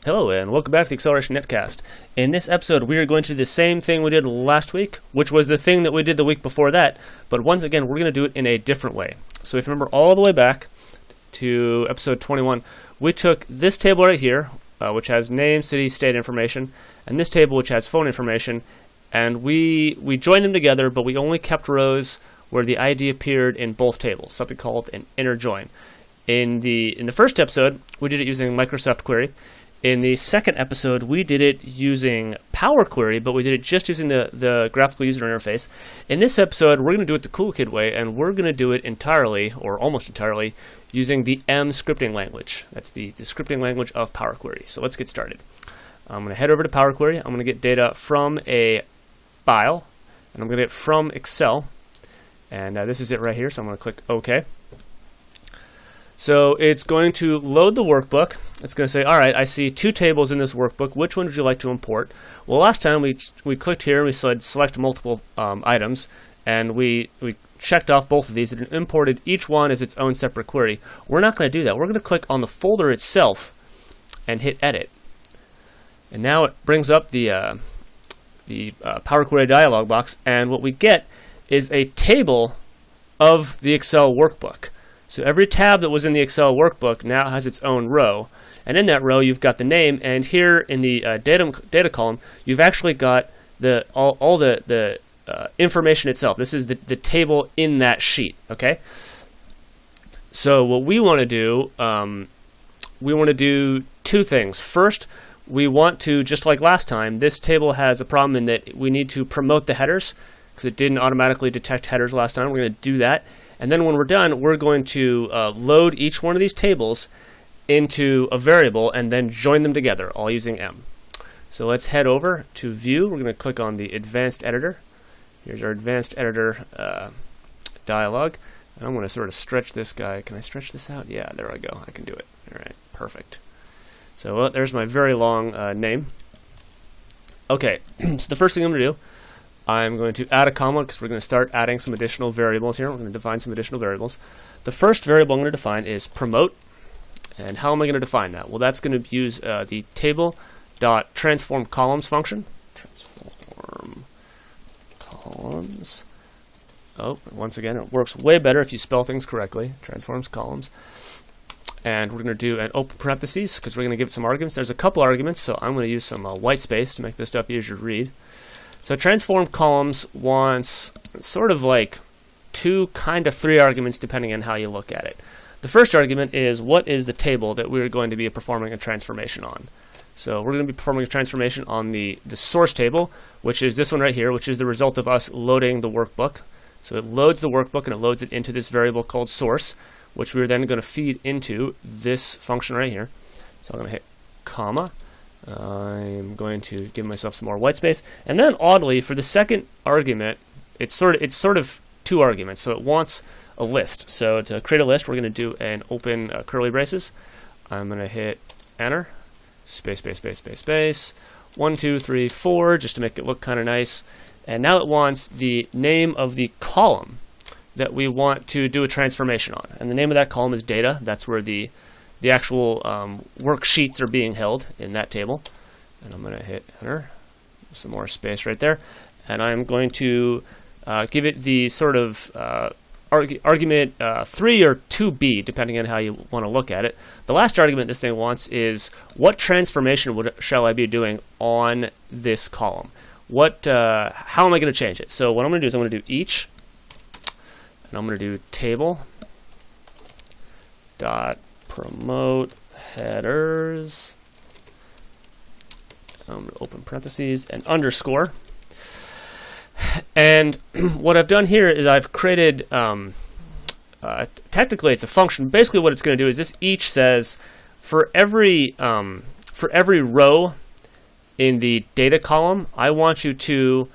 Hello and welcome back to the Acceleration Netcast. In this episode, we are going to do the same thing we did last week, which was the thing that we did the week before that, but once again, we're going to do it in a different way. So if you remember all the way back to episode 21, we took this table right here, which has name, city, state information, and this table, which has phone information, and we joined them together, but we only kept rows where the ID appeared in both tables, something called an inner join. In the first episode, we did it using Microsoft Query. In the second episode, we did it using Power Query, but we did it just using the graphical user interface. In this episode, we're going to do it the cool kid way, and we're going to do it entirely, or almost entirely, using the M scripting language. That's the scripting language of Power Query. So let's get started. I'm going to head over to Power Query. I'm going to get data from a file, and I'm going to get from Excel. And this is it right here, so I'm going to click OK. So it's going to load the workbook. It's going to say, all right, I see two tables in this workbook. Which one would you like to import? Well, last time we clicked here and we said select multiple items, and we checked off both of these and imported each one as its own separate query. We're not going to do that. We're going to click on the folder itself and hit edit. And now it brings up the Power Query dialog box, and what we get is a table of the Excel workbook. So every tab that was in the Excel workbook now has its own row. And in that row, you've got the name. And here in the data column, you've actually got all the information itself. This is the table in that sheet. Okay. So what we want to do, two things. First, we want to, just like last time, this table has a problem in that we need to promote the headers because it didn't automatically detect headers last time. We're going to do that. And then when we're done, we're going to load each one of these tables into a variable and then join them together, all using M. So let's head over to View. We're going to click on the Advanced Editor. Here's our Advanced Editor dialog. And I'm going to sort of stretch this guy. Can I stretch this out? Yeah, there I go. I can do it. All right, perfect. So there's my very long name. Okay, so the first thing I'm going to do, I'm going to add a comma because we're going to start adding some additional variables here. We're going to define some additional variables. The first variable I'm going to define is promote. And how am I going to define that? Well, that's going to use the table.transformColumns function. Transform columns. Oh, once again, it works way better if you spell things correctly. Transforms columns. And we're going to do an open parentheses because we're going to give it some arguments. There's a couple arguments, so I'm going to use some white space to make this stuff easier to read. So transform columns wants sort of like two, kind of three arguments depending on how you look at it. The first argument is what is the table that we're going to be performing a transformation on. So we're going to be performing a transformation on the source table, which is this one right here, which is the result of us loading the workbook. So it loads the workbook and it loads it into this variable called source, which we're then going to feed into this function right here. So I'm going to hit comma. I'm going to give myself some more white space, and then oddly for the second argument, it's sort of two arguments. So it wants a list. So to create a list, we're going to do an open curly braces. I'm going to hit enter, space, 1, 2, 3, 4, just to make it look kind of nice. And now it wants the name of the column that we want to do a transformation on, and the name of that column is data. That's where the actual worksheets are being held in that table. And I'm going to hit enter, some more space right there. And I'm going to give it the sort of argument 3 or 2b, depending on how you want to look at it. The last argument this thing wants is what transformation shall I be doing on this column? How am I going to change it? So what I'm going to do is I'm going to do each, and I'm going to do table dot promote headers. I'm going to open parentheses and underscore. And what I've done here is I've created, technically it's a function. Basically what it's going to do is this each says for every row in the data column, I want you to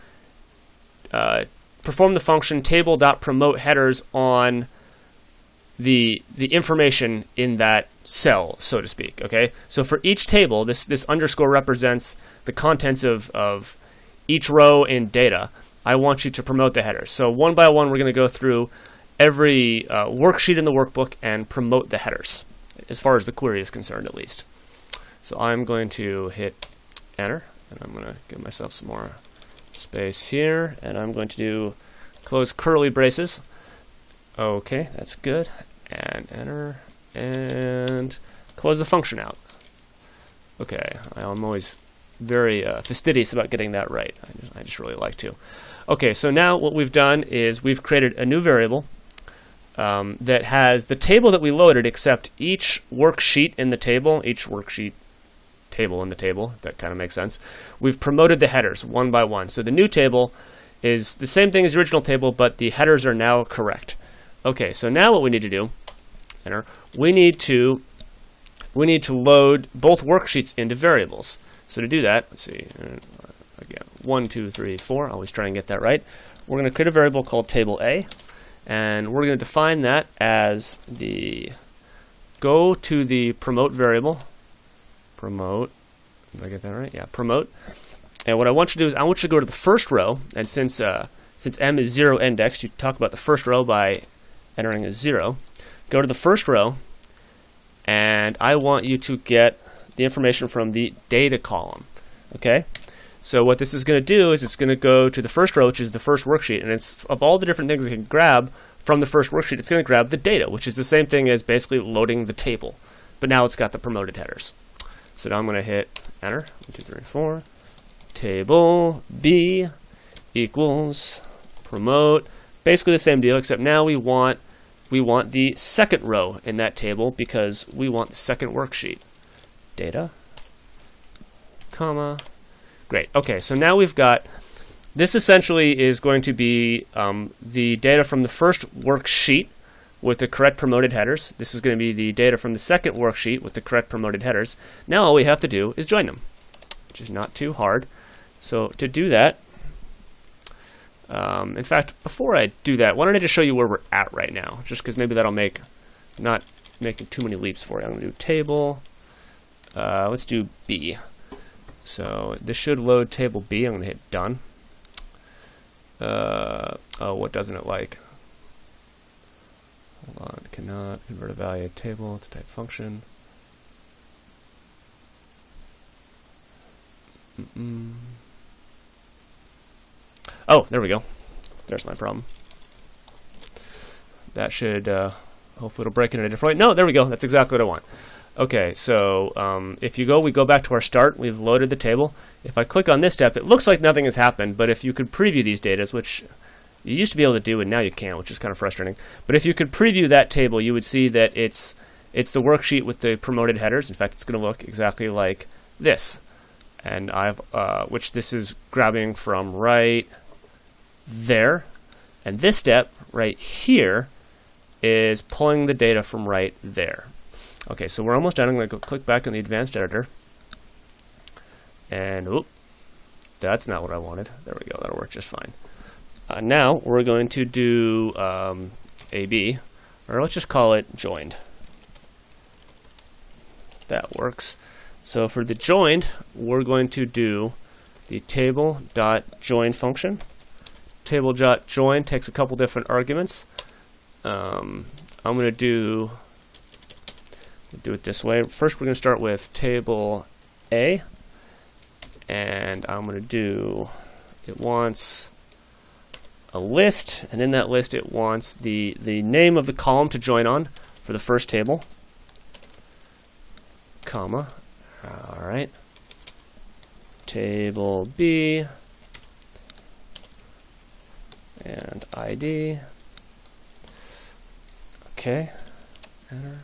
perform the function table.promote headers on the information in that cell, so to speak. Okay, so for each table, this underscore represents the contents of each row in data. I want you to promote the headers. So one by one, we're going to go through every worksheet in the workbook and promote the headers, as far as the query is concerned, at least. So I'm going to hit enter, and I'm going to give myself some more space here, and I'm going to do close curly braces. Okay, that's good. And enter, and close the function out. Okay, I'm always very fastidious about getting that right. I just really like to. Okay, so now what we've done is we've created a new variable that has the table that we loaded, except each worksheet in the table, each worksheet table in the table, if that kind of makes sense. We've promoted the headers one by one. So the new table is the same thing as the original table, but the headers are now correct. Okay, so now what we need to do, enter, we need to load both worksheets into variables. So to do that, let's see, again, 1, 2, 3, 4, always try and get that right. We're going to create a variable called table A, and we're going to define that as go to the promote variable, promote, did I get that right? Yeah, promote. And what I want you to do is I want you to go to the first row, and since M is 0 indexed, you talk about the first row by entering a 0. Go to the first row, and I want you to get the information from the data column. Okay? So what this is going to do is it's going to go to the first row, which is the first worksheet, and it's of all the different things it can grab from the first worksheet, it's going to grab the data, which is the same thing as basically loading the table. But now it's got the promoted headers. So now I'm going to hit enter. 1, 2, 3, 4. Table B equals promote. Basically the same deal, except now we want the second row in that table because we want the second worksheet. Data, comma. Great. Okay, so now we've got this. Essentially is going to be the data from the first worksheet with the correct promoted headers. This is going to be the data from the second worksheet with the correct promoted headers. Now all we have to do is join them, which is not too hard. So to do that, in fact, before I do that, why don't I just show you where we're at right now, just because maybe that'll make not making too many leaps for you. I'm going to do table. Let's do B. So this should load table B. I'm going to hit done. Oh, what doesn't it like? Hold on. Cannot convert a value table to type function. Oh, there we go. There's my problem. That should, hopefully it'll break it in a different way. No, there we go. That's exactly what I want. Okay, so if we go back to our start, we've loaded the table. If I click on this step, it looks like nothing has happened, but if you could preview these data, which you used to be able to do and now you can't, which is kind of frustrating. But if you could preview that table, you would see that it's the worksheet with the promoted headers. In fact, it's going to look exactly like this. And which this is grabbing from right there. And this step right here is pulling the data from right there. Okay, so we're almost done. I'm going to go click back on the advanced editor. And, oop, that's not what I wanted. There we go. That'll work just fine. Now we're going to do AB, or let's just call it joined. That works. So for the joined, we're going to do the table.join function. Table.join takes a couple different arguments. I'm going to do it this way. First, we're going to start with table A, and I'm going to do, it wants a list, and in that list it wants the name of the column to join on for the first table, comma. All right. Table B and ID. Okay. Enter.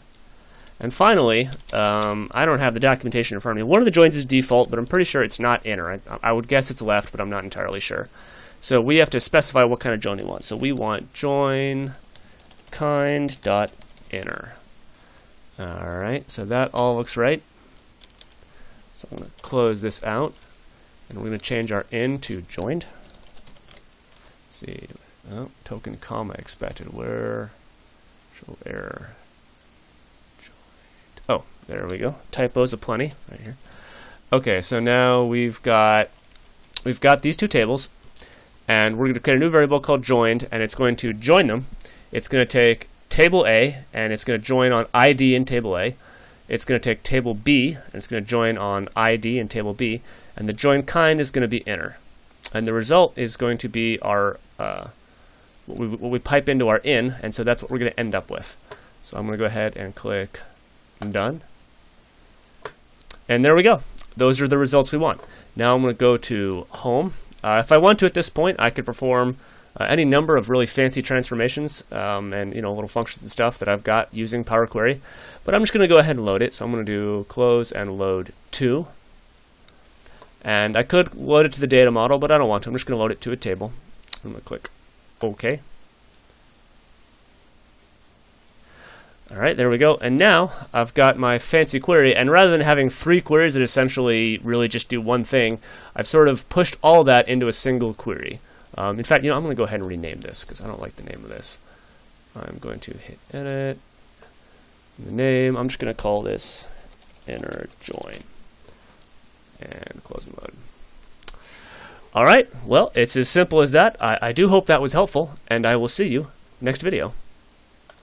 And finally, I don't have the documentation in front of me. One of the joins is default, but I'm pretty sure it's not inner. I would guess it's left, but I'm not entirely sure. So we have to specify what kind of join we want. So we want join kind.inner. All right, so that all looks right. So I'm going to close this out, and we're going to change our in to joined. Let's see, oh, token comma expected. Where? Show error. Oh, there we go. Typos aplenty right here. Okay, so now we've got these two tables, and we're going to create a new variable called joined, and it's going to join them. It's going to take table A, and it's going to join on ID in table A. it's going to take table B, and it's going to join on ID in table B, and the join kind is going to be inner. And the result is going to be our what we pipe into our in, and so that's what we're going to end up with. So I'm going to go ahead and click Done. And there we go. Those are the results we want. Now I'm going to go to Home. If I want to at this point, I could perform any number of really fancy transformations and little functions and stuff that I've got using Power Query. But I'm just going to go ahead and load it. So I'm going to do close and load to. And I could load it to the data model, but I don't want to. I'm just going to load it to a table. I'm going to click OK. All right, there we go. And now I've got my fancy query, and rather than having 3 queries that essentially really just do one thing, I've sort of pushed all that into a single query. In fact, I'm going to go ahead and rename this because I don't like the name of this. I'm going to hit Edit. The name, I'm just going to call this Inner Join. And close and load. All right, well, it's as simple as that. I do hope that was helpful, and I will see you next video.